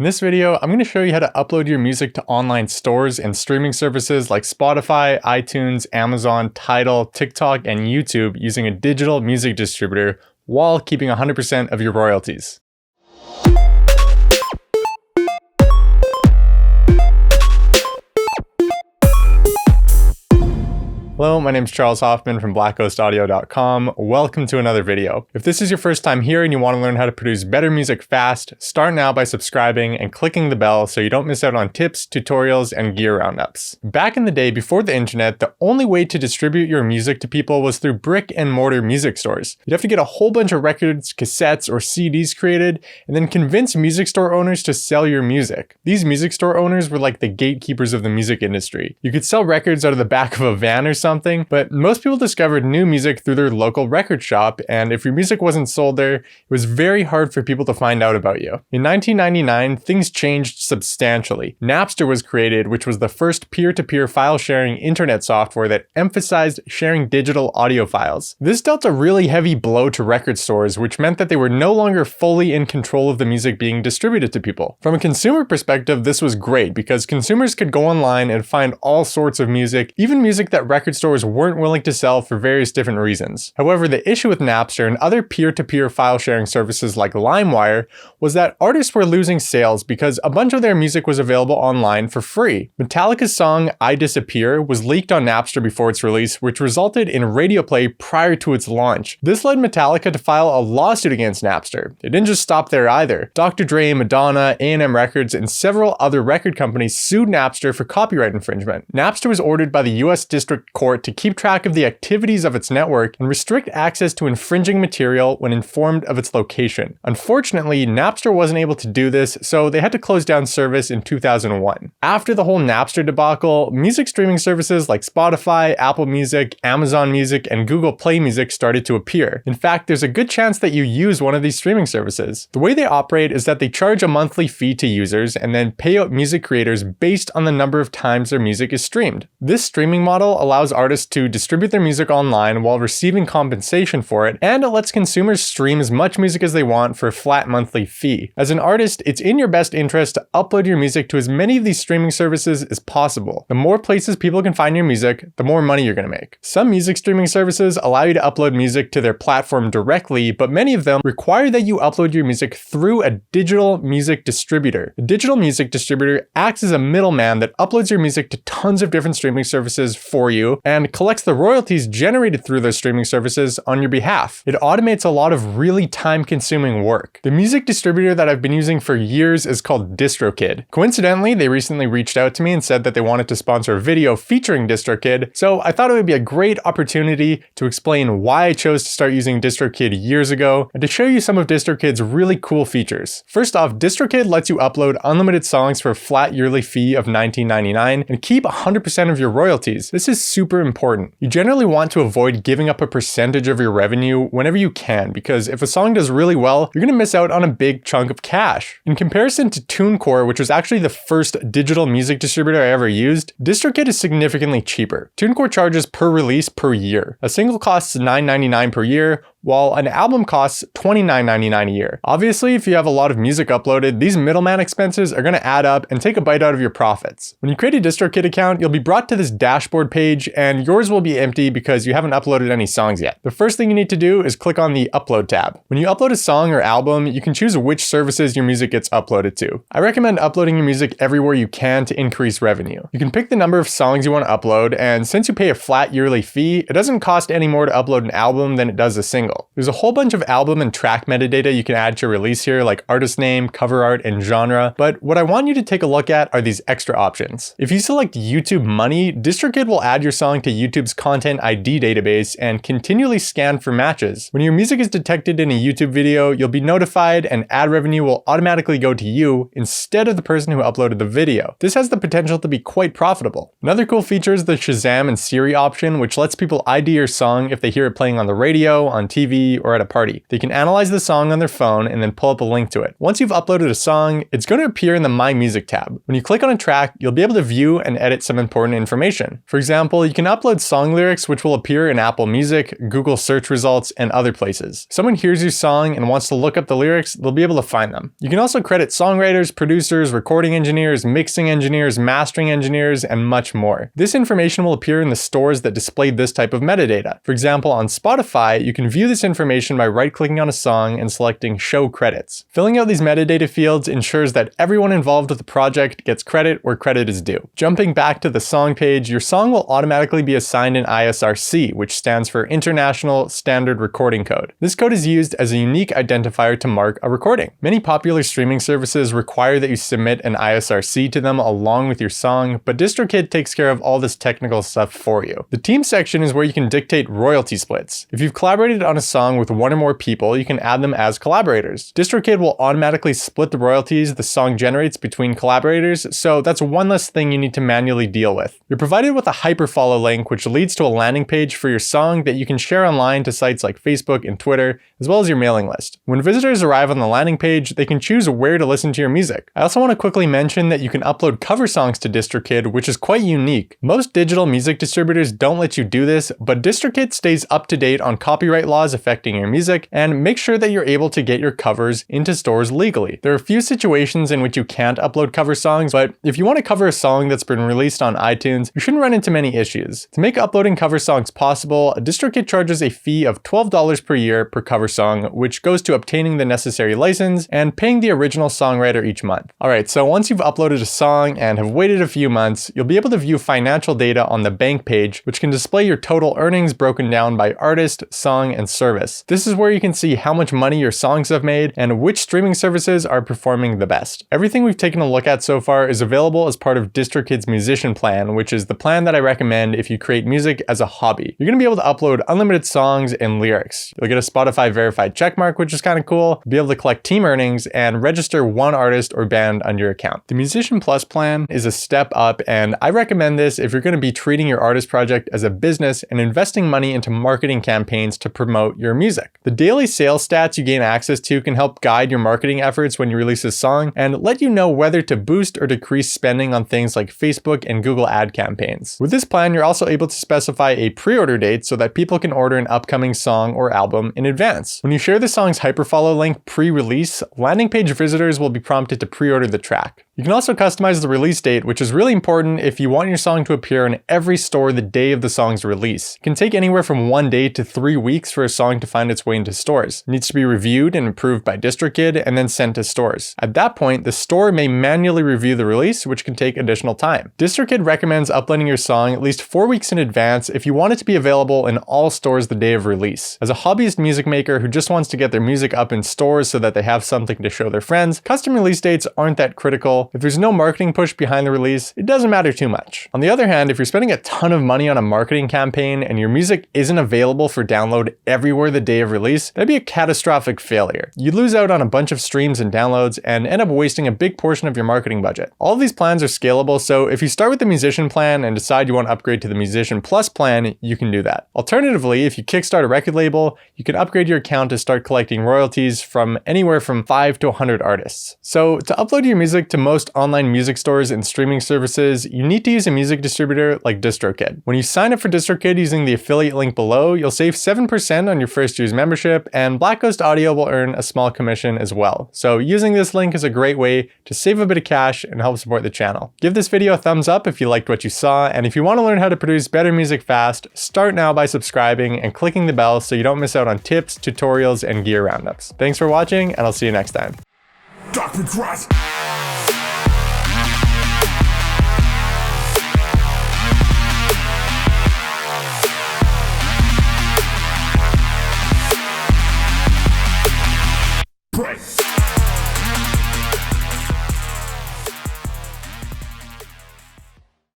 In this video, I'm going to show you how to upload your music to online stores and streaming services like Spotify, iTunes, Amazon, Tidal, TikTok, and YouTube using a digital music distributor while keeping 100% of your royalties. Hello, my name is Charles Hoffman from blackghostaudio.com. Welcome to another video. If this is your first time here and you want to learn how to produce better music fast, start now by subscribing and clicking the bell so you don't miss out on tips, tutorials, and gear roundups. Back in the day before the internet, the only way to distribute your music to people was through brick and mortar music stores. You'd have to get a whole bunch of records, cassettes, or CDs created, and then convince music store owners to sell your music. These music store owners were like the gatekeepers of the music industry. You could sell records out of the back of a van or something, but most people discovered new music through their local record shop, and if your music wasn't sold there, it was very hard for people to find out about you. In 1999, things changed substantially. Napster was created, which was the first peer-to-peer file sharing internet software that emphasized sharing digital audio files. This dealt a really heavy blow to record stores, which meant that they were no longer fully in control of the music being distributed to people. From a consumer perspective, this was great because consumers could go online and find all sorts of music, even music that record stores weren't willing to sell for various different reasons. However, the issue with Napster and other peer-to-peer file sharing services like LimeWire was that artists were losing sales because a bunch of their music was available online for free. Metallica's song I Disappear was leaked on Napster before its release, which resulted in radio play prior to its launch. This led Metallica to file a lawsuit against Napster. It didn't just stop there either. Dr. Dre, Madonna, A&M Records, and several other record companies sued Napster for copyright infringement. Napster was ordered by the US District Court to keep track of the activities of its network and restrict access to infringing material when informed of its location. Unfortunately, Napster wasn't able to do this, so they had to close down service in 2001. After the whole Napster debacle, music streaming services like Spotify, Apple Music, Amazon Music, and Google Play Music started to appear. In fact, there's a good chance that you use one of these streaming services. The way they operate is that they charge a monthly fee to users and then pay out music creators based on the number of times their music is streamed. This streaming model allows artists to distribute their music online while receiving compensation for it, and it lets consumers stream as much music as they want for a flat monthly fee. As an artist, it's in your best interest to upload your music to as many of these streaming services as possible. The more places people can find your music, the more money you're going to make. Some music streaming services allow you to upload music to their platform directly, but many of them require that you upload your music through a digital music distributor. A digital music distributor acts as a middleman that uploads your music to tons of different streaming services for you and collects the royalties generated through those streaming services on your behalf. It automates a lot of really time-consuming work. The music distributor that I've been using for years is called DistroKid. Coincidentally, they recently reached out to me and said that they wanted to sponsor a video featuring DistroKid, so I thought it would be a great opportunity to explain why I chose to start using DistroKid years ago and to show you some of DistroKid's really cool features. First off, DistroKid lets you upload unlimited songs for a flat yearly fee of $19.99 and keep 100% of your royalties. This is super important. You generally want to avoid giving up a percentage of your revenue whenever you can, because if a song does really well, you're going to miss out on a big chunk of cash. In comparison to TuneCore, which was actually the first digital music distributor I ever used, DistroKid is significantly cheaper. TuneCore charges per release per year. A single costs $9.99 per year, while an album costs $29.99 a year. Obviously, if you have a lot of music uploaded, these middleman expenses are going to add up and take a bite out of your profits. When you create a DistroKid account, you'll be brought to this dashboard page, and yours will be empty because you haven't uploaded any songs yet. The first thing you need to do is click on the Upload tab. When you upload a song or album, you can choose which services your music gets uploaded to. I recommend uploading your music everywhere you can to increase revenue. You can pick the number of songs you want to upload, and since you pay a flat yearly fee, it doesn't cost any more to upload an album than it does a single. There's a whole bunch of album and track metadata you can add to your release here, like artist name, cover art, and genre, but what I want you to take a look at are these extra options. If you select YouTube Money, DistroKid will add your song to YouTube's Content ID database and continually scan for matches. When your music is detected in a YouTube video, you'll be notified and ad revenue will automatically go to you instead of the person who uploaded the video. This has the potential to be quite profitable. Another cool feature is the Shazam and Siri option, which lets people ID your song if they hear it playing on the radio, on TV, TV, or at a party. They can analyze the song on their phone and then pull up a link to it. Once you've uploaded a song, it's going to appear in the My Music tab. When you click on a track, you'll be able to view and edit some important information. For example, you can upload song lyrics which will appear in Apple Music, Google search results, and other places. If someone hears your song and wants to look up the lyrics, they'll be able to find them. You can also credit songwriters, producers, recording engineers, mixing engineers, mastering engineers, and much more. This information will appear in the stores that display this type of metadata. For example, on Spotify, you can view this information by right-clicking on a song and selecting Show Credits. Filling out these metadata fields ensures that everyone involved with the project gets credit where credit is due. Jumping back to the song page, your song will automatically be assigned an ISRC, which stands for International Standard Recording Code. This code is used as a unique identifier to mark a recording. Many popular streaming services require that you submit an ISRC to them along with your song, but DistroKid takes care of all this technical stuff for you. The team section is where you can dictate royalty splits. If you've collaborated on a song with one or more people, you can add them as collaborators. DistroKid will automatically split the royalties the song generates between collaborators, so that's one less thing you need to manually deal with. You're provided with a hyperfollow link which leads to a landing page for your song that you can share online to sites like Facebook and Twitter, as well as your mailing list. When visitors arrive on the landing page, they can choose where to listen to your music. I also want to quickly mention that you can upload cover songs to DistroKid, which is quite unique. Most digital music distributors don't let you do this, but DistroKid stays up to date on copyright laws affecting your music and make sure that you're able to get your covers into stores legally. There are a few situations in which you can't upload cover songs, but if you want to cover a song that's been released on iTunes, you shouldn't run into many issues. To make uploading cover songs possible, DistroKid charges a fee of $12 per year per cover song, which goes to obtaining the necessary license and paying the original songwriter each month. Alright, so once you've uploaded a song and have waited a few months, you'll be able to view financial data on the bank page, which can display your total earnings broken down by artist, song, and service. This is where you can see how much money your songs have made and which streaming services are performing the best. Everything we've taken a look at so far is available as part of DistroKid's musician plan, which is the plan that I recommend if you create music as a hobby. You're going to be able to upload unlimited songs and lyrics. You'll get a Spotify verified checkmark, which is kind of cool. You'll be able to collect team earnings and register one artist or band on your account. The Musician Plus plan is a step up, and I recommend this if you're going to be treating your artist project as a business and investing money into marketing campaigns to promote your music. The daily sales stats you gain access to can help guide your marketing efforts when you release a song and let you know whether to boost or decrease spending on things like Facebook and Google ad campaigns. With this plan, you're also able to specify a pre-order date so that people can order an upcoming song or album in advance. When you share the song's hyperfollow link pre-release, landing page visitors will be prompted to pre-order the track. You can also customize the release date, which is really important if you want your song to appear in every store the day of the song's release. It can take anywhere from 1 day to 3 weeks for a song to find its way into stores. It needs to be reviewed and approved by DistroKid and then sent to stores. At that point, the store may manually review the release, which can take additional time. DistroKid recommends uploading your song at least 4 weeks in advance if you want it to be available in all stores the day of release. As a hobbyist music maker who just wants to get their music up in stores so that they have something to show their friends, custom release dates aren't that critical. If there's no marketing push behind the release, it doesn't matter too much. On the other hand, if you're spending a ton of money on a marketing campaign and your music isn't available for download everywhere the day of release, that'd be a catastrophic failure. You'd lose out on a bunch of streams and downloads and end up wasting a big portion of your marketing budget. All of these plans are scalable, so if you start with the Musician plan and decide you want to upgrade to the Musician Plus plan, you can do that. Alternatively, if you kickstart a record label, you can upgrade your account to start collecting royalties from anywhere from 5 to 100 artists. So to upload your music to most online music stores and streaming services, you need to use a music distributor like DistroKid. When you sign up for DistroKid using the affiliate link below, you'll save 7% on your first year's membership, and Black Ghost Audio will earn a small commission as well. So using this link is a great way to save a bit of cash and help support the channel. Give this video a thumbs up if you liked what you saw, and if you want to learn how to produce better music fast, start now by subscribing and clicking the bell so you don't miss out on tips, tutorials, and gear roundups. Thanks for watching, and I'll see you next time.